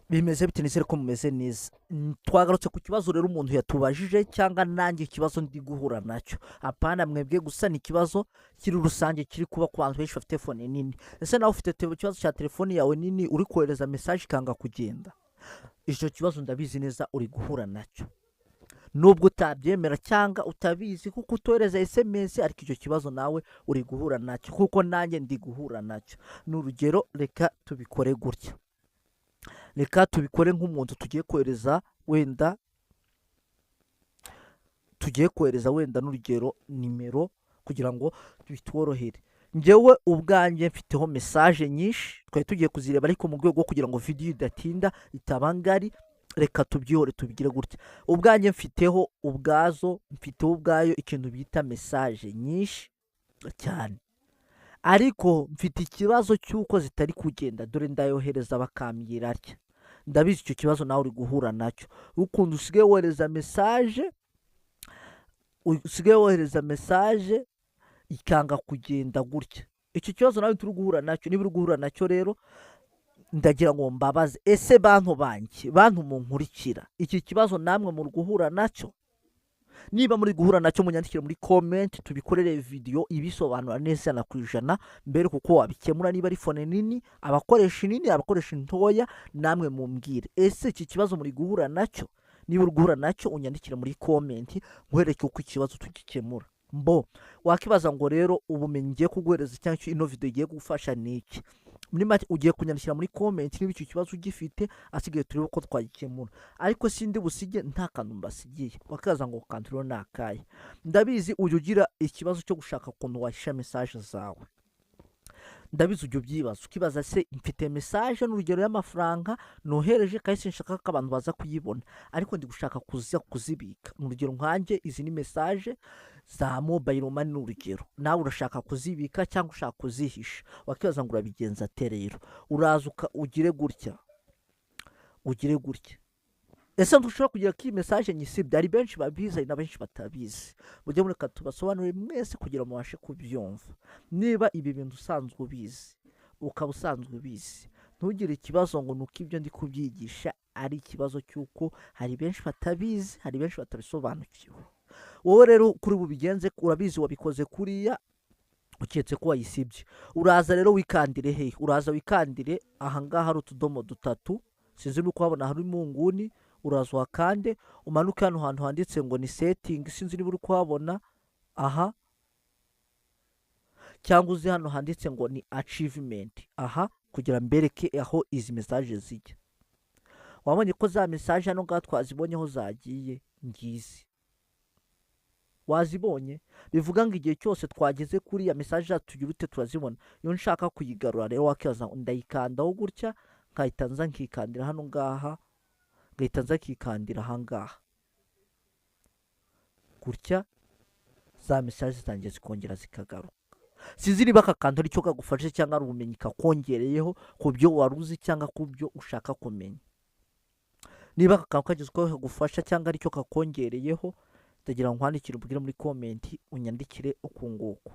bimeze bite nizere ko mumeze neza. Twagarutse ku kibazo rero umuntu yatubajije cyangwa nanjye ikibazo ndi guhura nacyo. Apana mwebwe gusa ni ikibazo kiri rusange kiri kuba ku bantu benshi bafite telefone nini. Ese nawe ufite ikibazo cya telefone yawe nini uri kohereza message ikanga kugenda? Icyo kibazo ndabizi neza uri guhura nacyo. Nubwo utabyemera cyangwa utabizi kuko utohereza SMS ariko icyo kibazo nawe uri guhura nacyo kuko nanjye ndi guhura nacyo. N'urugero reka tubikore gutya. Reka tubikore nk'umuntu tugiye kohereza wenda n'urugero nimero kugira ngo bitworohere. Njyewe ubwanjye mfiteho message nyinshi twari tugiye kuzireba ariko mu rwego kugira ngo video idatinda itabangari reka tubyihore tubigire gutya. Ubwanjye mfiteho ubwayo ikintu bita message nyinshi cyane. Ariko mfite ikibazo cy'uko zitari kugenda dore ndayohereza bakambwira atya. Ndabizi icyo kibazo nawe uri guhura nacyo. Ukuntu usigaye wohereza message ikanga kugenda gutya. Icyo kibazo nawe turi guhura nacyo. Niba uri guhura nacyo rero ndagira ngo mbabaze, ese bantu banjye bantu munkurikira iki kibazo namwe muri guhura nacyo? Niba muri guhura nacyo munyandikire muri comment tubikorere video ibisobanura neza na kwijana mbere kuko wabikemura. Niba ari phone nini abakoresha nini abakoresha ntoya namwe mumbwire ese iki kibazo muri guhura nacyo. Niba uri guhura nacyo unyandikire muri comment nkwereke uko ikibazo tugikemura. Wakibaza ngo rero ubumenyi ngiye kuguhereza cyangwa ino video igiye gufasha niki? Muri make ugiye kunyandikira muri comment niba icyo kibazo ugifite asigaye turebe uko twagikemura. Ariko sindi busige nta kantu mbasigiye. Wakaza ngo kantrol nakaye. Ndabizi ujye ugira ikibazo cyo gushaka ukuntu washyira message zawe. Ndabizi ujye ubyibaza ukibaza se mfite message n'urugero y'amafaranga nohereje kahise nshaka ko abantu baza kuyibona ariko ndi gushaka kuzibika. Urugero nkanjye izi ni message za mobile money n'urugero. Nawe urashaka kuzibika cyangwa ushaka kuzihisha. Wakibaza ngo urabigenza ate rero? Uraza ugire gutya. Ese ntushobora kugira ko iyi message nyisibye? Ari benshi babizi na benshi batabizi. Mujye mureka tubasobanurire mwese kugira ngo mubashe kubyumva. Niba ibi bintu usanzwe ubizi ukaba usanzwe ubizi ntugire ikibazo ngo nuko ibyo ndi kubyigisha ari ikibazo cy'uko hari benshi batabizi, hari benshi batabisobanukiwe. Wowe rero kuri bubigenze urabizi wabikoze kuriya uketse ko wayisibye. Uraza rero wikandire hehe? Uraza wikandire ahangaha hari utudomo dutatu sinzi nuko habona hari mu nguni. Uraza wakande umanuke hano hantu handitse ngo ni setting sinzi niba uri kuhabona aha, cyangwa uzi hano handitse ngo ni achievement aha kugira mbereke aho izi message zijya. Wabonye ko za message hano ngaha twazibonyeho zagiye ngizi? Wazibonye? Bivuga ngo igihe cyose twageze kuri ya message tugira ute turazibona. Iyo nshaka kuyigarura rero wakibaza ndayikandaho gutya nkahita nza nkikandira hano ngaha ngahita nza kikandira ahangaha gutya za message zitangiye zikongera zikagaruka. Sinzi niba aka kantu aricyo kagufashe cyangwa ari ubumenyi kakongereyeho ku byo waruzi cyangwa ku byo ushaka kumenya. Niba aka kantu kagezweho kagufasha cyangwa aricyo kakongereyeho ndagira ngo nkwandikire ubwire muri comment unyandikire uku nguku.